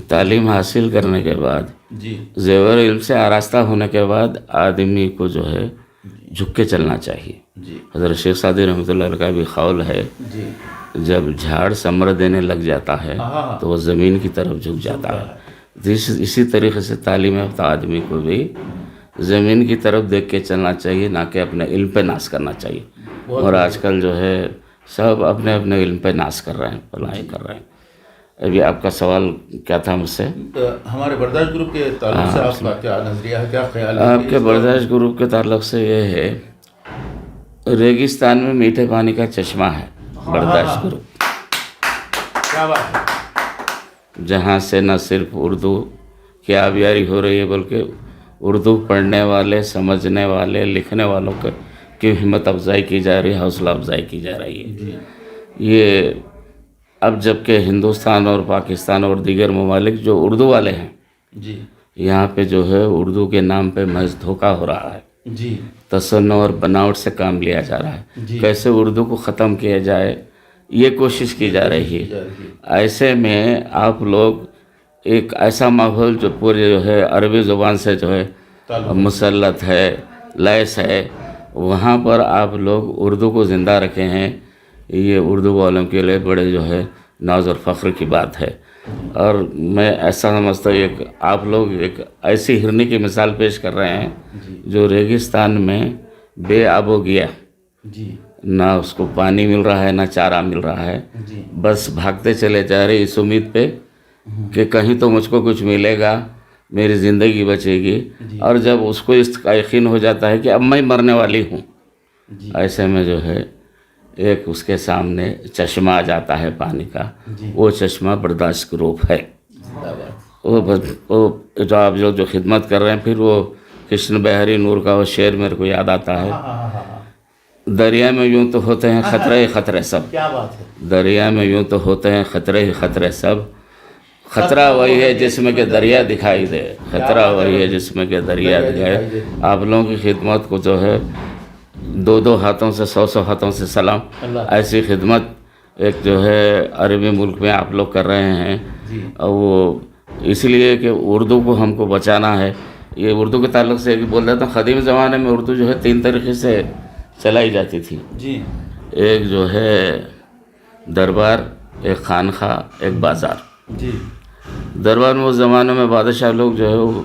تعلیم حاصل کرنے کے بعد جی زیور علم سے آراستہ ہونے کے بعد آدمی کو جو ہے جھک کے چلنا چاہیے. جی حضرت شیخ سعدی رحمۃ اللہ علیہ کا بھی قول ہے، جی جب جھاڑ ثمر دینے لگ جاتا ہے ہاں تو وہ زمین کی طرف جھک جاتا ہے. اسی طریقے سے تعلیم یافتہ آدمی کو بھی زمین کی طرف دیکھ کے چلنا چاہیے، نہ کہ اپنے علم پہ ناز کرنا چاہیے. اور آج کل جو ہے سب اپنے اپنے علم پہ ناز کر رہے ہیں، پڑھائی کر رہے ہیں. ابھی آپ کا سوال کیا تھا مجھ سے؟ ہمارے برداشت گروپ کے تعلق سے آپ کا کیا نظریہ ہے، کیا خیال ہے؟ آپ کے برداشت گروپ کے تعلق سے یہ ہے، ریگستان میں میٹھے پانی کا چشمہ ہے برداشت گروپ، کیا بات ہے؟ جہاں سے نہ صرف اردو کی آبیاری ہو رہی ہے بلکہ اردو پڑھنے والے، سمجھنے والے، لکھنے والوں کی ہمت افزائی کی جا رہی ہے، حوصلہ افزائی کی جا رہی ہے. جی یہ اب جب کہ ہندوستان اور پاکستان اور دیگر ممالک جو اردو والے ہیں، جی یہاں پہ جو ہے اردو کے نام پہ محض دھوکہ ہو رہا ہے، جی تصنع اور بناوٹ سے کام لیا جا رہا ہے. جی کیسے اردو کو ختم کیا جائے یہ کوشش کی جا رہی ہے. ایسے میں آپ لوگ ایک ایسا ماحول جو پورے جو ہے عربی زبان سے جو ہے مسلط ہے، لیس ہے، وہاں پر آپ لوگ اردو کو زندہ رکھے ہیں. یہ اردو والوں کے لیے بڑے جو ہے ناز اور فخر کی بات ہے. اور میں ایسا سمجھتا ہوں ایک آپ لوگ ایک ایسی ہرنی کی مثال پیش کر رہے ہیں جو ریگستان میں بے آب و گیا، جی نہ اس کو پانی مل رہا ہے، نہ چارہ مل رہا ہے، جی بس بھاگتے چلے جا رہے اس امید پہ کہ کہیں تو مجھ کو کچھ ملے گا، میری زندگی بچے گی. اور جب اس کو اس کا یقین ہو جاتا ہے کہ اب میں مرنے والی ہوں، جی ایسے میں جو ہے ایک اس کے سامنے چشمہ آ جاتا ہے پانی کا. جی وہ چشمہ برداشت گروپ ہے. زندہ باد. وہ جو آپ جو خدمت کر رہے ہیں، پھر وہ کشن بہری نور کا وہ شعر میرے کو یاد آتا ہے، دریا میں یوں تو ہوتے ہیں خطرے ہی خطرے سب، کیا بات ہے؟ دریا میں یوں تو ہوتے ہیں خطرے ہی خطرے سب، خطرہ وہی ہے جس میں کہ دریا دکھائی دے، خطرہ وہی ہے جس میں کہ دریا دکھائے. آپ لوگوں کی خدمت کو جو ہے 2 ہاتھوں سے 100 ہاتھوں سے سلام. ایسی خدمت ایک جو ہے عربی ملک میں آپ لوگ کر رہے ہیں، اور وہ اس لیے کہ اردو کو ہم کو بچانا ہے. یہ اردو کے تعلق سے ایک بول رہا تھا، قدیم زمانے میں اردو جو ہے 3 طریقے سے چلائی جاتی تھی. جی ایک جو ہے دربار، ایک خانخواہ، ایک بازار. جی دربار میں اس زمانے میں بادشاہ لوگ جو ہے وہ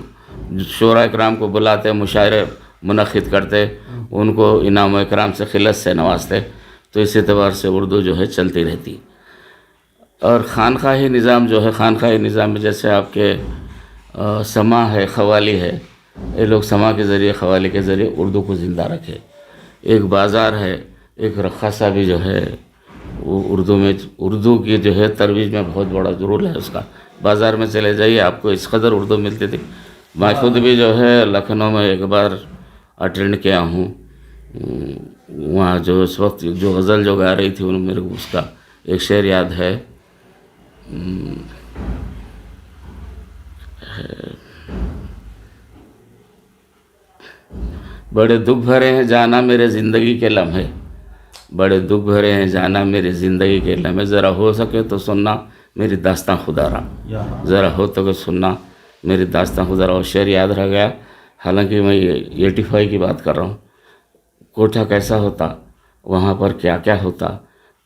شعراء اکرام کو بلاتے، مشاعرے منعقد کرتے، ان کو انعام و اکرام سے خلت سے نوازتے. تو اس اعتبار سے اردو جو ہے چلتی رہتی. اور خانقاہی نظام جو ہے، خانقاہی نظام میں جیسے آپ کے سما ہے، قوالی ہے، یہ لوگ سما کے ذریعے، قوالی کے ذریعے اردو کو زندہ رکھے. ایک بازار ہے، ایک رقاصہ بھی جو ہے وہ اردو میں، اردو کی جو ہے ترویج میں بہت بڑا رول ہے اس کا. بازار میں چلے جائیے، آپ کو اس قدر اردو ملتی تھی. میں خود بھی جو ہے لکھنؤ میں ایک بار اٹینڈ کیا ہوں، وہاں جو اس وقت جو غزل جو گا رہی تھی میرے کو اس کا ایک شعر یاد ہے، بڑے دکھ بھرے ہیں جانا میرے زندگی کے لمحے، بڑے دکھ بھرے ہیں جانا میری زندگی کے لمحے، ذرا ہو سکے تو سننا میری داستان خدا را، ذرا ہو تو کہ سننا میری داستان خدا را. وہ شعر یاد رہ گیا. حالانکہ میں 85 کی بات کر رہا ہوں. کوٹھا کیسا ہوتا، وہاں پر کیا کیا ہوتا،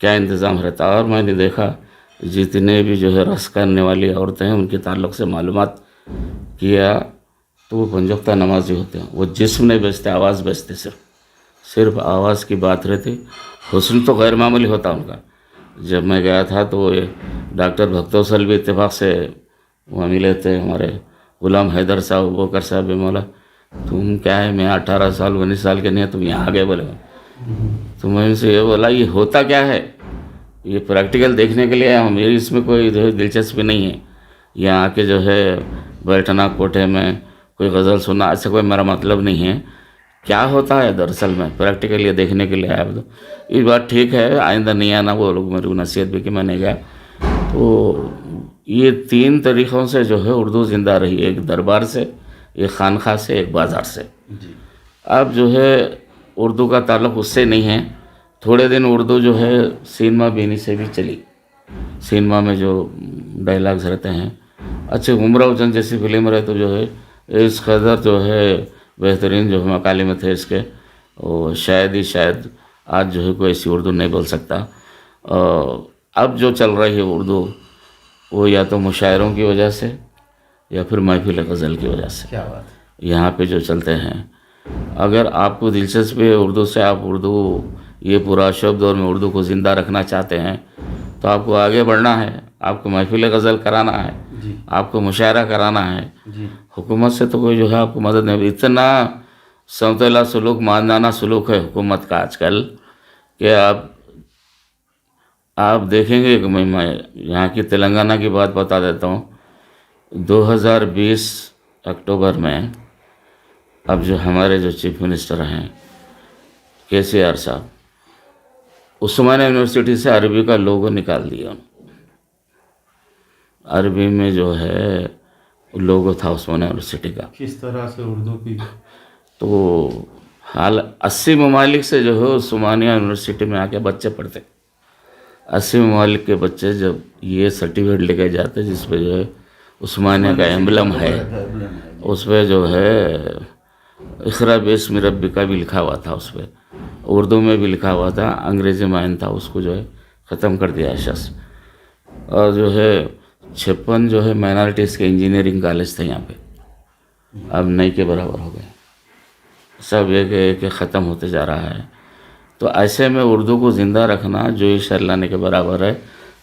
کیا انتظام رہتا. اور میں نے دیکھا جتنے بھی جو ہے رقص کرنے والی عورتیں ہیں ان کے تعلق سے معلومات کیا تو وہ 5 وقتہ نمازی ہوتے ہیں. وہ جسم نہیں بیچتے، آواز بیچتے، صرف آواز کی بات رہتی. حسن تو غیر معمولی ہوتا ان کا. جب میں گیا تھا تو وہ ڈاکٹر بھکتوسل بھی اتفاق سے وہاں ملے تھے، ہمارے غلام حیدر صاحب، بوکر صاحب بھی. مولا تم کیا ہے، میں 18 سال 19 سال کے نہیں ہے، تم یہاں آ گئے بولے. تو میں ان سے یہ بولا یہ ہوتا کیا ہے، یہ پریکٹیکل دیکھنے کے لیے ہم، میری اس میں کوئی دلچسپی نہیں ہے. یہاں آ کے جو ہے بیٹھنا کوٹھے میں کوئی غزل سننا، ایسا کوئی میرا مطلب نہیں ہے. کیا ہوتا ہے دراصل میں پریکٹیکل یہ دیکھنے کے لیے آیا. تو یہ بات ٹھیک ہے، آئندہ نہیں آنا. وہ لوگ میری نصیحت بھی کہ میں نہیں گیا. تو یہ 3 طریقوں سے جو ہے اردو زندہ رہی، ایک دربار سے، ایک خانقاہ سے، ایک بازار سے. اب جو ہے اردو کا تعلق اس سے نہیں ہے. تھوڑے دن اردو جو ہے سینما بینی سے بھی چلی. سینما میں جو ڈائلاگز رہتے ہیں اچھے عمرہ وجن جیسی فلم رہے تو جو ہے اس قدر جو ہے بہترین جو ہے مکالمے تھے اس کے، وہ شاید آج جو ہے کوئی ایسی اردو نہیں بول سکتا. اب جو چل رہی ہے اردو وہ یا تو مشاعروں کی وجہ سے یا پھر محفل غزل کی وجہ سے. کیا بات ہے. یہاں پہ جو چلتے ہیں، اگر آپ کو دلچسپی ہے اردو سے، آپ اردو یہ پورا شب دور میں اردو کو زندہ رکھنا چاہتے ہیں تو آپ کو آگے بڑھنا ہے، آپ کو محفل غزل کرانا ہے، جی آپ کو مشاعرہ کرانا ہے. جی حکومت سے تو کوئی جو ہے آپ کو مدد نہیں. اتنا سمتلا سلوک، ماندانہ سلوک ہے حکومت کا آج کل کہ آپ دیکھیں گے کہ میں یہاں کی تلنگانہ کی بات بتا دیتا ہوں. 2020 اکتوبر میں اب جو ہمارے جو چیف منسٹر ہیں KCR صاحب، عثمانیہ یونیورسٹی سے عربی کا لوگو نکال دیا. عربی میں جو ہے لوگو تھا عثمانیہ یونیورسٹی کا. کس طرح سے اردو کی تو حال 80 ممالک سے جو ہے عثمانیہ یونیورسٹی میں آ کے بچے پڑھتے. 80 ممالک کے بچے جب یہ سرٹیفکیٹ لے کے جاتے جس پہ جو ہے عثمانیہ کا ایمبلم ہے، اس پہ جو ہے اقرا باسم ربک بھی لکھا ہوا تھا، اس پہ اردو میں بھی لکھا ہوا تھا، انگریزی مائن تھا، اس کو جو ہے ختم کر دیا شخص. اور جو ہے 56 جو ہے مائنارٹیز کے انجینئرنگ کالج تھے یہاں پہ، اب نہیں کے برابر ہو گئے، سب ایک ختم ہوتے جا رہا ہے. تو ایسے میں اردو کو زندہ رکھنا جو عشاء لانے کے برابر ہے.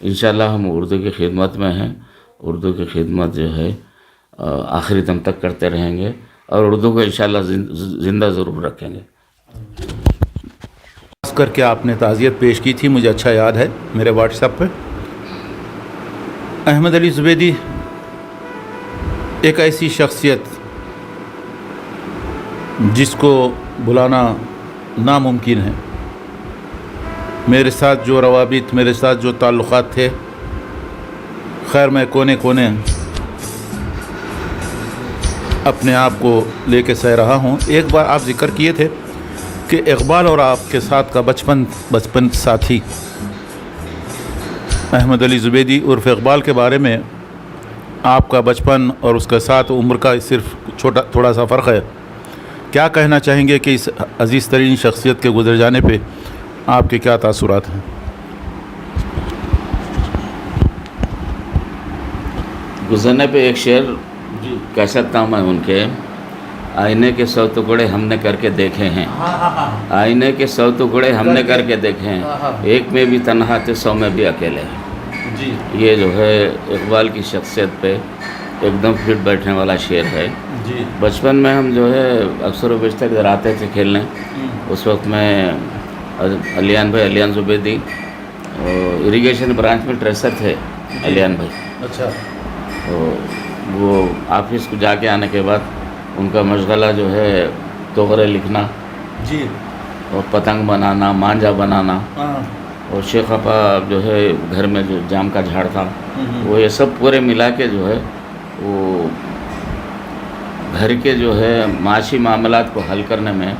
انشاءاللہ ہم اردو کی خدمت میں ہیں، اردو کی خدمت جو ہے آخری دم تک کرتے رہیں گے اور اردو کو انشاءاللہ زندہ ضرور رکھیں گے. خاص کر کے آپ نے تعزیت پیش کی تھی، مجھے اچھا یاد ہے میرے واٹس ایپ پہ. احمد علی زبیدی ایک ایسی شخصیت جس کو بلانا ناممکن ہے. میرے ساتھ جو روابط، میرے ساتھ جو تعلقات تھے، خیر میں کونے کونے اپنے آپ کو لے کے سہ رہا ہوں. ایک بار آپ ذکر کیے تھے کہ اقبال اور آپ کے ساتھ کا بچپن ساتھی احمد علی زبیدی عرف اقبال کے بارے میں آپ کا بچپن اور اس کے ساتھ عمر کا صرف تھوڑا سا فرق ہے. کیا کہنا چاہیں گے کہ اس عزیز ترین شخصیت کے گزر جانے پہ آپ کے کیا تاثرات ہیں؟ گزرنے پہ ایک شعر کہہ سکتا ہوں میں ان کے، آئینے کے 100 ٹکڑے ہم نے کر کے دیکھے ہیں، آئینے کے 100 ٹکڑے ہم نے کر کے دیکھے ہیں، ایک میں بھی تنہا تھے 100 میں بھی اکیلے ہیں. جی یہ جو ہے اقبال کی شخصیت پہ ایک دم فٹ بیٹھنے والا شعر ہے. جی بچپن میں ہم جو ہے اکثر و بیشتر ادھر آتے تھے کھیلنے. اس وقت میں علیان زبیدی اریگیشن برانچ میں ٹریسر تھے علیان بھائی. اچھا. تو وہ آفس کو جا کے آنے کے بعد ان کا مشغلہ جو ہے توغرے لکھنا جی اور پتنگ بنانا، مانجا بنانا، اور شیخ آپا جو ہے گھر میں جو جام کا جھاڑ تھا وہ یہ سب پورے ملا کے جو ہے وہ گھر کے جو ہے معاشی معاملات کو حل کرنے میں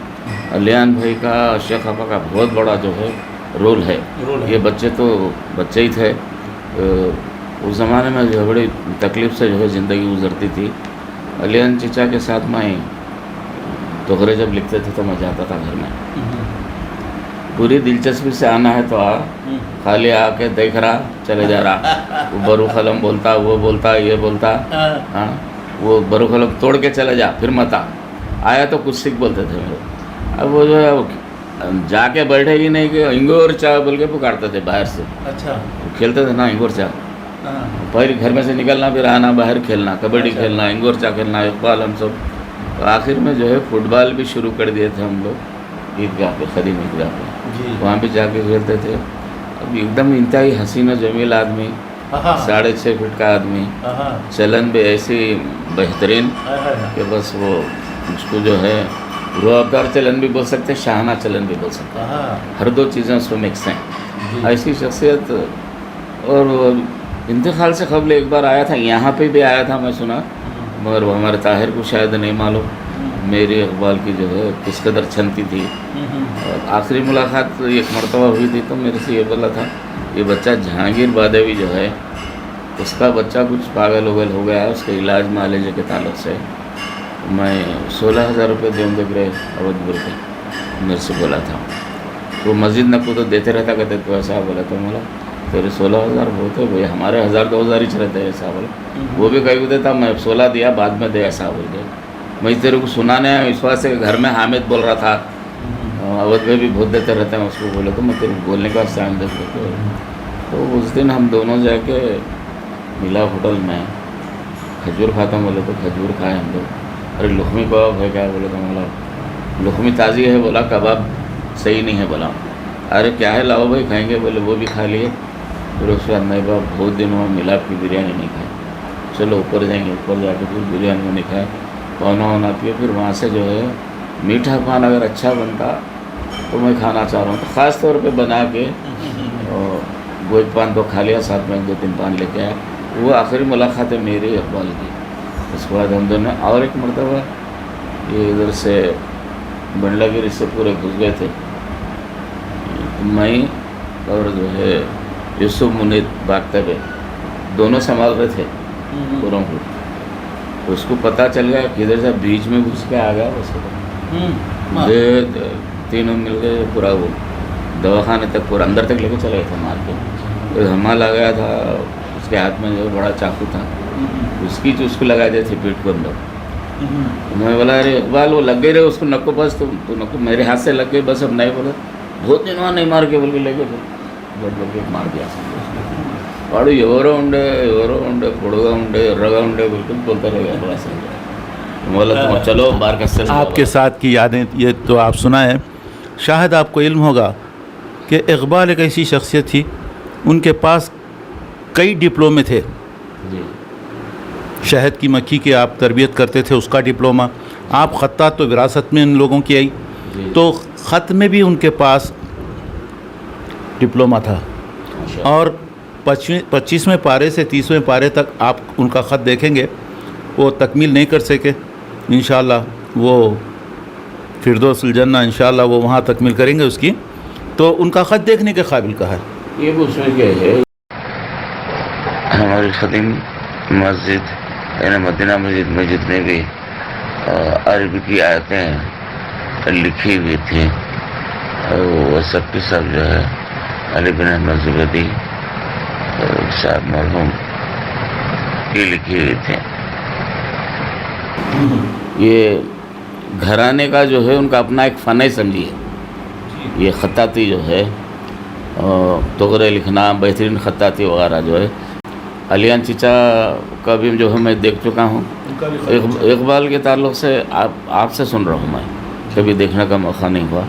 علیان بھائی کا، شیخ آپا کا بہت بڑا جو ہے رول ہے. یہ بچے تو بچے ہی تھے. اس زمانے میں جو ہے بڑی تکلیف سے جو ہے زندگی گزرتی تھی. علیان چچا کے ساتھ میں توغرے جب لکھتے تھے تو میں جاتا تھا گھر میں. پوری دلچسپی سے آنا ہے تو آ، خالی آ کے دیکھ رہا چلے جا رہا. وہ برو قلم بولتا، وہ بولتا، یہ بولتا، ہاں وہ برو قلم توڑ کے چلے جا، پھر مت آیا تو کچھ سکھ بولتے تھے میرے. اب وہ جو ہے جا کے بیٹھے ہی نہیں کہ انگور چا بول کے پکارتے تھے باہر سے. اچھا. کھیلتے تھے نا انگور چا، پہلے گھر میں سے نکلنا پھر آنا باہر کھیلنا، کبڈی کھیلنا، انگور چا کھیلنا، اقبال ہم سب. تو آخر میں جو ہے فٹ بال بھی شروع کر دیے تھے ہم لوگ عیدگاہ پہ، قدیم عیدگاہ پہ. وہاں پہ جا کے کھیلتے تھے. اب ایک دم انتہائی حسین و جمیل آدمی، 6.5 فٹ کا آدمی، چلن بھی ایسی بہترین کہ بس وہ اس کو جو ہے روابدار چلن بھی بول سکتے، شاہانہ چلن بھی بول سکتے، ہر دو چیزیں اس میں مکس ہیں. ایسی شخصیت. اور انتقال سے قبل ایک بار آیا تھا، یہاں پہ بھی آیا تھا میں سنا، مگر وہ ہمارے طاہر کو شاید نہیں معلوم میری اقبال کی جو ہے کس قدر چھنتی تھی. اور آخری ملاقات ایک مرتبہ ہوئی تھی تو میرے سے یہ بولا تھا، یہ بچہ جہانگیر بادوی جو ہے اس کا بچہ کچھ پاگل وگل ہو گیا ہے، اس کے علاج معالجے کے تعلق سے میں 16,000 روپے دیں گے گرے اودھ بول کے میرے سے بولا تھا. وہ مسجد نہ کو تو دیتے رہتا کہتے تو ایسا بولا تو مولا تیرے 16,000 بہت ہے بھائی، ہمارے 1,000-2,000 ہی رہتے ہیں ایسا بولا. وہ بھی کہیں دیتا میں 16 دیا بعد میں دے ایسا بول کے. میں تیرے کو سنانے آیا اس واسطے کہ گھر میں حامد بول رہا تھا اودھ میں بھی بہت دیتے رہتے ہیں اس کو بولے تو میں تیرے کو بولنے کا سائن دیتے. تو اس دن ہم دونوں جا کے ملا ہوٹل میں کھجور کھاتا ہوں بولے تو کھجور کھائے ہم لوگ. ارے لخمی کباب ہے کیا بولے تو مولا لخمی تازی ہے بولا کباب صحیح نہیں ہے بولا. ارے کیا ہے لاؤ بھائی کھائیں گے بولے وہ بھی کھا لیے. پھر اس کے بعد نہیں بابا بہت دن ہوا ملا کی بریانی نہیں کھائی، چلو اوپر جائیں گے. اوپر جا کے پھر بریانی میں نہیں کھائے کھانا ہونا پیے. پھر وہاں سے جو ہے میٹھا پان اگر اچھا بنتا تو میں کھانا چاہ رہا ہوں تو خاص طور پہ بنا کے گوشت پان تو کھا لیا، ساتھ میں 2-3 پان لے کے آیا. وہ آخری ملاقات ہے میری اقبال کی. اس کے بعد ہم دونوں اور ایک مرتبہ یہ ادھر سے بنڈلا گیری سے پورے گھس گئے تھے. میں اور جو ہے یوسف منید باغتے ہوئے دونوں سنبھال رہے تھے پوروں کو. اس کو پتہ چل گیا کہ ادھر سے بیچ میں گھس کے آ گیا. اس کو تینوں مل گئے پورا وہ دواخانے تک پورا اندر تک لے کے چلے گئے تھے مار کے. ہمارا لگایا تھا اس کے ہاتھ میں جو بڑا چاقو تھا اس کی جو اس کو لگا دیے تھے پیٹ کو اندر. میں بولا ارے اقبال وہ لگ گئے رہے اس کو نکو بس تو نکو میرے ہاتھ سے لگ گئے بس اب نہیں بولا بہت دن وہاں نہیں مار کے بول کے لے گئے پھر لگ کے مار دیا. واڑو ఎవరో ఉండే పొడుగా ఉండే ఎర్రగా ఉండే بالکل بولتا رہے گا ایسا. بولا تم چلو بار کا سر آپ کے ساتھ کی یادیں یہ تو آپ سنائیں. شاید آپ کو علم ہوگا کہ اقبال ایک ایسی شخصیت تھی ان کے پاس کئی ڈپلومے تھے. جی شہد کی مکھی کی آپ تربیت کرتے تھے اس کا ڈپلوما. آپ خطاط تو وراثت میں ان لوگوں کی آئی تو خط میں بھی ان کے پاس ڈپلوما تھا. اور 25ویں پارے سے 30ویں پارے تک آپ ان کا خط دیکھیں گے وہ تکمیل نہیں کر سکے. انشاءاللہ وہ فردوس الجنہ انشاءاللہ وہ وہاں تکمیل کریں گے اس کی. تو ان کا خط دیکھنے کے قابل کا ہے. یہ پوچھنا کیا ہے ہماری خدیم مسجد یعنی مدینہ مسجد میں جتنے بھی عربی کی آیتیں لکھی ہوئی تھیں وہ سب کی سب جو ہے علی بن احمد زبیدی صاحب مرحوم کی لکھی ہوئی تھیں. یہ گھرانے کا جو ہے ان کا اپنا ایک فن ہی سمجھیے. یہ خطاطی جو ہے تغرے لکھنا بہترین خطاطی وغیرہ جو ہے علیان چچا کا بھی جو ہے میں دیکھ چکا ہوں. اقبال کے تعلق سے آپ سے سن رہا ہوں میں کبھی دیکھنے کا موقع نہیں ہوا.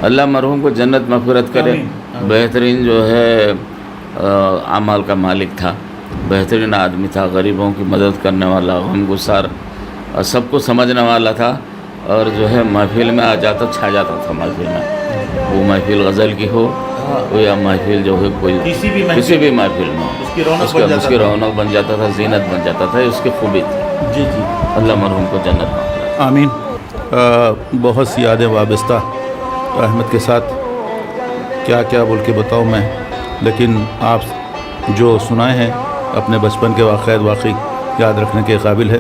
اللہ مرحوم کو جنت مغفرت کرے. بہترین جو ہے اعمال کا مالک تھا، بہترین آدمی تھا، غریبوں کی مدد کرنے والا، غم گسار اور سب کو سمجھنے والا تھا. اور جو ہے محفل میں آ جاتا چھا جاتا تھا محفل میں. وہ محفل غزل کی ہو یا محفل جو ہے کوئی کسی بھی محفل میں اس کی رونق بن جاتا تھا، زینت بن جاتا تھا. اس کی خوبی تھی. جی اللہ مرحوم کو جنت مغفرت. آمین. بہت سی یادیں وابستہ احمد کے ساتھ کیا کیا بول کے بتاؤں میں، لیکن آپ جو سنائے ہیں اپنے بچپن کے واقعات واقعی یاد رکھنے کے قابل ہے.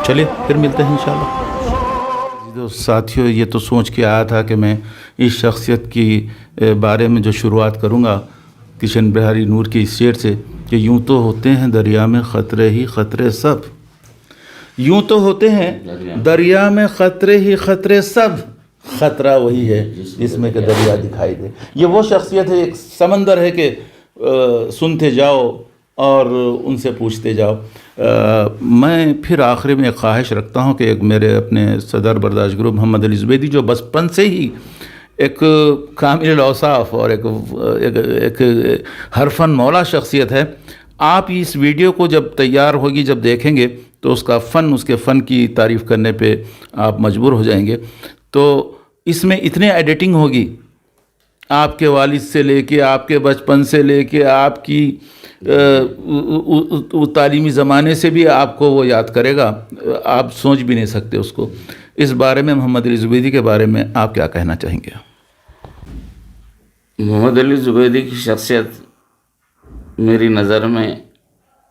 چلیے پھر ملتے ہیں انشاءاللہ. ساتھیوں یہ تو سوچ کے آیا تھا کہ میں اس شخصیت کی بارے میں جو شروعات کروں گا کشن بہاری نور کی اس شعر سے کہ یوں تو ہوتے ہیں دریا میں خطرے ہی خطرے سب. یوں تو ہوتے ہیں دریا میں خطرے ہی خطرے سب، خطرہ وہی ہے جس میں کہ دریا دکھائی دے. یہ وہ شخصیت ہے، ایک سمندر ہے کہ سنتے جاؤ اور ان سے پوچھتے جاؤ. میں پھر آخری میں ایک خواہش رکھتا ہوں کہ ایک میرے اپنے صدر برداشت گروپ محمد علی زبیدی جو بچپن سے ہی ایک کامل الاوصاف اور ایک حرفن مولا شخصیت ہے. آپ اس ویڈیو کو جب تیار ہوگی جب دیکھیں گے تو اس کا فن، اس کے فن کی تعریف کرنے پہ آپ مجبور ہو جائیں گے. تو اس میں اتنے ایڈیٹنگ ہوگی آپ کے والد سے لے کے آپ کے بچپن سے لے کے آپ کی تعلیمی زمانے سے بھی آپ کو وہ یاد کرے گا. آپ سوچ بھی نہیں سکتے اس کو. اس بارے میں محمد علی زبیدی کے بارے میں آپ کیا کہنا چاہیں گے؟ محمد علی زبیدی کی شخصیت میری نظر میں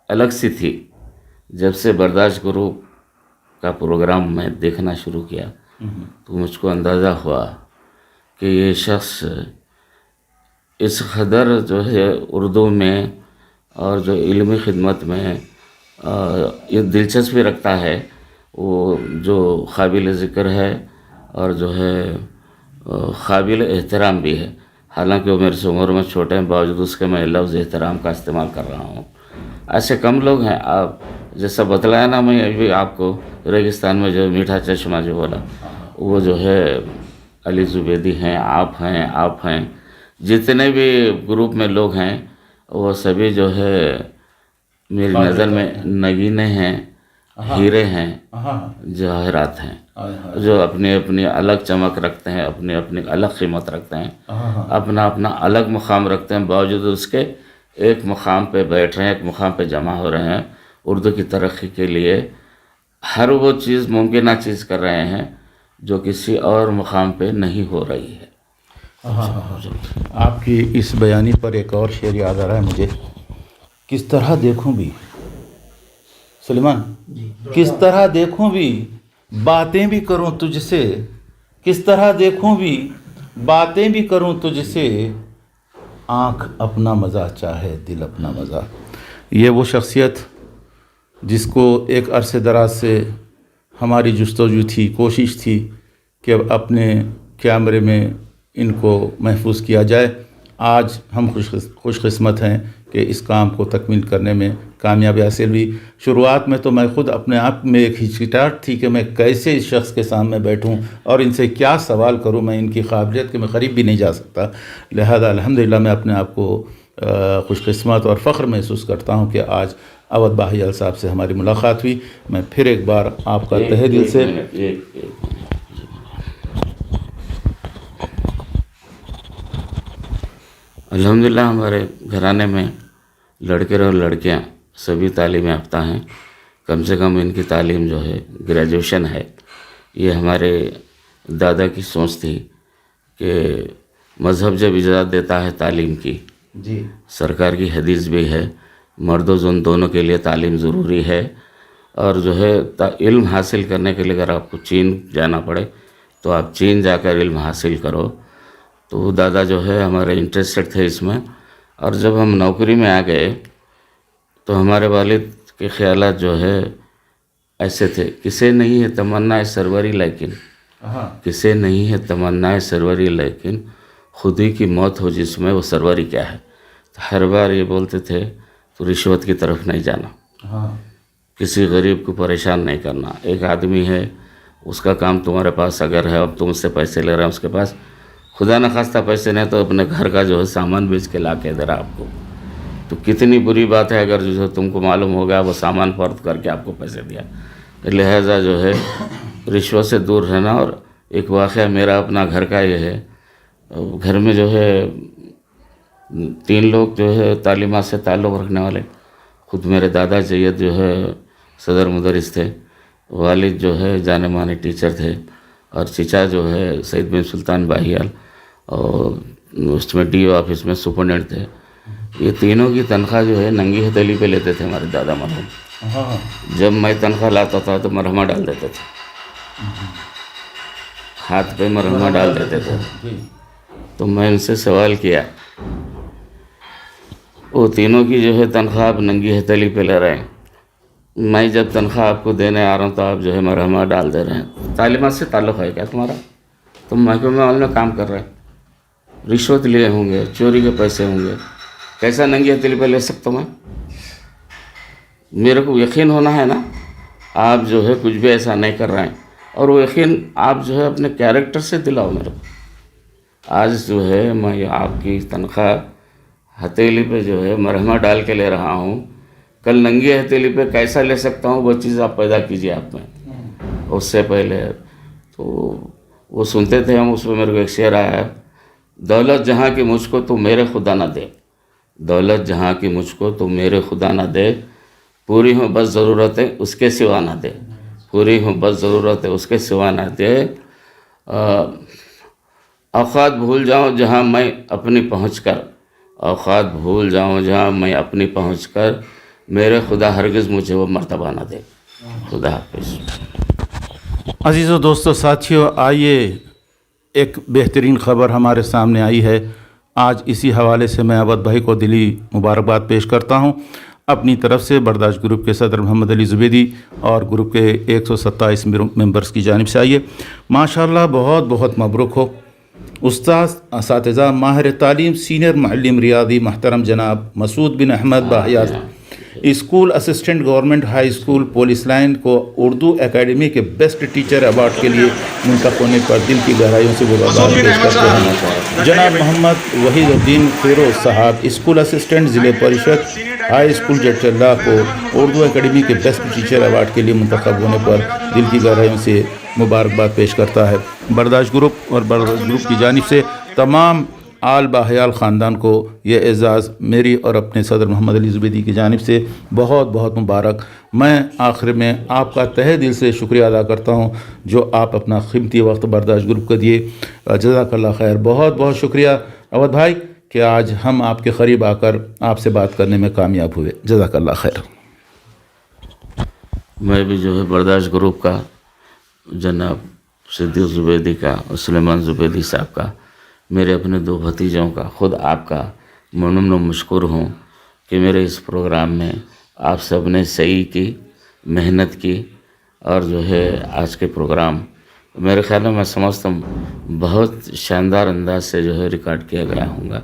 الگ سی تھی. جب سے برداشت گروپ کا پروگرام میں دیکھنا شروع کیا تو مجھ کو اندازہ ہوا کہ یہ شخص اس قدر جو ہے اردو میں اور جو علمی خدمت میں یہ دلچسپی رکھتا ہے، وہ جو قابل ذکر ہے اور جو ہے قابل احترام بھی ہے. حالانکہ وہ میرے سے عمر میں چھوٹے ہیں، باوجود اس کے میں لفظ احترام کا استعمال کر رہا ہوں. ایسے کم لوگ ہیں. آپ جیسا بتلایا نا، میں ابھی آپ کو ریگستان میں جو میٹھا چشمہ جو بولا، وہ جو ہے علی زبیدی ہیں، آپ ہیں. جتنے بھی گروپ میں لوگ ہیں وہ سبھی جو ہے میری نظر میں نگینے ہیں، ہیرے ہیں، جواہرات ہیں، جو اپنی اپنی الگ چمک رکھتے ہیں، اپنی اپنی الگ قیمت رکھتے ہیں، اپنا اپنا الگ مقام رکھتے ہیں. باوجود اس کے ایک مقام پہ بیٹھ رہے ہیں، ایک مقام پہ جمع ہو رہے ہیں. اردو کی ترقی کے لیے ہر وہ چیز ممکنہ چیز کر رہے ہیں جو کسی اور مقام پہ نہیں ہو رہی ہے. آپ کی اس بیانی پر ایک اور شعر یاد آ رہا ہے مجھے. کس طرح دیکھوں بھی سلیمان، کس طرح دیکھوں بھی باتیں بھی کروں تجھ سے، کس طرح دیکھوں بھی باتیں بھی کروں تجھ سے، آنکھ اپنا مزہ چاہے دل اپنا مزہ. یہ وہ شخصیت جس کو ایک عرصے دراز سے ہماری جستجو تھی، کوشش تھی کہ اپنے کیمرے میں ان کو محفوظ کیا جائے. آج ہم خوش قسمت ہیں کہ اس کام کو تکمیل کرنے میں کامیابی حاصل ہوئی. شروعات میں تو میں خود اپنے آپ میں ایک ہچکچاہٹ تھی کہ میں کیسے اس شخص کے سامنے بیٹھوں اور ان سے کیا سوال کروں. میں ان کی قابلیت کے میں قریب بھی نہیں جا سکتا. لہذا الحمدللہ میں اپنے آپ کو خوش قسمت اور فخر محسوس کرتا ہوں کہ آج اودھ باہیال صاحب سے ہماری ملاقات ہوئی. میں پھر ایک بار آپ کا تہہ دل سے الحمدللہ ہمارے گھرانے میں لڑکے اور لڑکیاں سبھی تعلیم یافتہ ہیں. کم سے کم ان کی تعلیم جو ہے گریجویشن ہے. یہ ہمارے دادا کی سوچ تھی کہ مذہب جب اجازت دیتا ہے تعلیم کی، جی سرکار کی حدیث بھی ہے، مرد و زن دونوں کے لیے تعلیم ضروری ہے. اور جو ہے علم حاصل کرنے کے لیے اگر آپ کو چین جانا پڑے تو آپ چین جا کر علم حاصل کرو. تو دادا جو ہے ہمارے انٹرسٹڈ تھے اس میں. اور جب ہم نوکری میں آ گئے تو ہمارے والد کے خیالات جو ہے ایسے تھے، کسے نہیں ہے تمنا سروری لیکن، کسے نہیں ہے تمنا سروری لیکن خود ہی کی موت ہو جس میں وہ سروری کیا ہے. تو ہر بار یہ بولتے تھے تو رشوت کی طرف نہیں جانا، کسی غریب کو پریشان نہیں کرنا. ایک آدمی ہے، اس کا کام تمہارے پاس اگر ہے، اب تم اس سے پیسے لے رہے ہیں، اس کے پاس خدا نخواستہ پیسے نہیں تو اپنے گھر کا جو ہے سامان بیچ کے لا کے دے رہا آپ کو. تو کتنی بری بات ہے اگر جو ہے تم کو معلوم ہوگا وہ سامان فروخت کر کے آپ کو پیسے دیا. لہٰذا جو ہے رشوت سے دور رہنا. اور ایک واقعہ میرا اپنا گھر کا یہ ہے، گھر میں جو ہے 3 لوگ جو ہے تعلیمات سے تعلق رکھنے والے. خود میرے دادا جید جو ہے صدر مدرس تھے، والد جو ہے جانے مانے ٹیچر تھے، اور چچا جو ہے سید بن سلطان باہیال اور اس میں ڈی او آفس میں سپرنٹینڈنٹ تھے. یہ تینوں کی تنخواہ جو ہے ننگی ہتھیلی پہ لیتے تھے ہمارے دادا مرحوم. جب میں تنخواہ لاتا تھا تو مرہمہ ڈال دیتے تھے، ہاتھ پہ مرہمہ ڈال دیتے تھے. تو میں ان سے سوال کیا، وہ تینوں کی جو ہے تنخواہ آپ ننگی ہتھیلی پہ لے رہے ہیں، میں جب تنخواہ آپ کو دینے آ رہا ہوں تو آپ جو ہے مرہمہ ڈال دے رہے ہیں. تعلیمات سے تعلق ہے کیا تمہارا؟ تم محکمہ میں کام کر رہے ہیں، رشوت لیے ہوں گے، چوری کے پیسے ہوں گے، کیسا ننگی ہتھیلی پہ لے سکتا ہوں میں؟ میرے کو یقین ہونا ہے نا آپ جو ہے کچھ بھی ایسا نہیں کر رہے ہیں. اور وہ یقین آپ جو ہے اپنے کیریکٹر سے دلاؤ میرے کو. آج جو ہے میں آپ کی تنخواہ ہتھیلی پہ جو ہے مرہمہ ڈال کے لے رہا ہوں، کل ننگی ہتھیلی پہ کیسا لے سکتا ہوں؟ وہ چیز آپ پیدا کیجیے آپ میں. اس سے پہلے تو وہ سنتے تھے ہم، اس میں میرے کو ایک شعر آیا ہے، دولت جہاں کی مجھ کو تو میرے خدا نہ دے، دولت جہاں کی مجھ کو تو میرے خدا نہ دے، پوری ہوں بس ضرورت ہے اس کے سوا نہ دے، پوری ہوں بس ضرورت ہے اس کے سوا نہ دے. اوقات بھول جاؤں جہاں میں اپنی پہنچ کر، اوقات بھول جاؤں جہاں میں اپنی پہنچ کر میرے خدا ہرگز مجھے وہ مرتبہ نہ دے. خدا حافظ. عزیز و دوستو ساتھیو، آئیے ایک بہترین خبر ہمارے سامنے آئی ہے. آج اسی حوالے سے میں اودھ بھائی کو دلی مبارکباد پیش کرتا ہوں اپنی طرف سے، برداشت گروپ کے صدر محمد علی زبیدی اور گروپ کے 127 ممبرز کی جانب سے. آئیے ماشاءاللہ، بہت بہت مبروک ہو. استاد، اساتذہ، ماہر تعلیم، سینئر معلم ریاضی محترم جناب مسعود بن احمد باحیات، school assistant government high school police line کو اردو اکیڈمی کے بیسٹ ٹیچر ایوارڈ کے لیے منتخب ہونے پر دل کی گہرائیوں سے مبارکباد پیش کرتے ہیں. جناب محمد وحید الدین فیروز صاحب، اسکول اسسٹنٹ ضلع پریشد ہائی اسکول جٹ اللہ کو اردو اکیڈمی کے بیسٹ ٹیچر ایوارڈ کے لیے منتخب ہونے پر دل کی گہرائیوں سے مبارکباد پیش کرتا ہے. برداشت گروپ اور برداشت گروپ کی جانب سے تمام آل باحیال خاندان کو یہ اعزاز میری اور اپنے صدر محمد علی زبیدی کی جانب سے بہت بہت مبارک. میں آخر میں آپ کا تہہ دل سے شکریہ ادا کرتا ہوں جو آپ اپنا قیمتی وقت برداشت گروپ کو دیے. جزاک اللہ خیر. بہت بہت شکریہ اودھ بھائی کہ آج ہم آپ کے قریب آ کر آپ سے بات کرنے میں کامیاب ہوئے. جزاک اللہ خیر. میں بھی جو ہے برداشت گروپ کا، جناب صدیق زبیدی کا اور سلیمان زبیدی صاحب کا، میرے اپنے 2 بھتیجوں کا، خود آپ کا ممنون و مشکور ہوں کہ میرے اس پروگرام میں آپ سب نے صحیح کی، محنت کی، اور جو ہے آج کے پروگرام میرے خیال میں سمجھتا ہوں بہت شاندار انداز سے جو ہے ریکارڈ کیا گیا ہوں گا.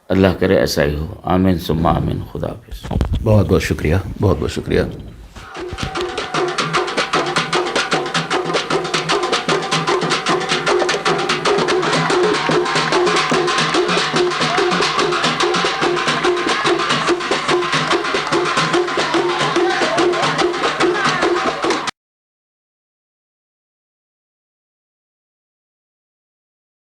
اللہ کرے ایسا ہی ہو. آمین ثم آمین. خدا حافظ. بہت بہت شکریہ. بہت بہت شکریہ.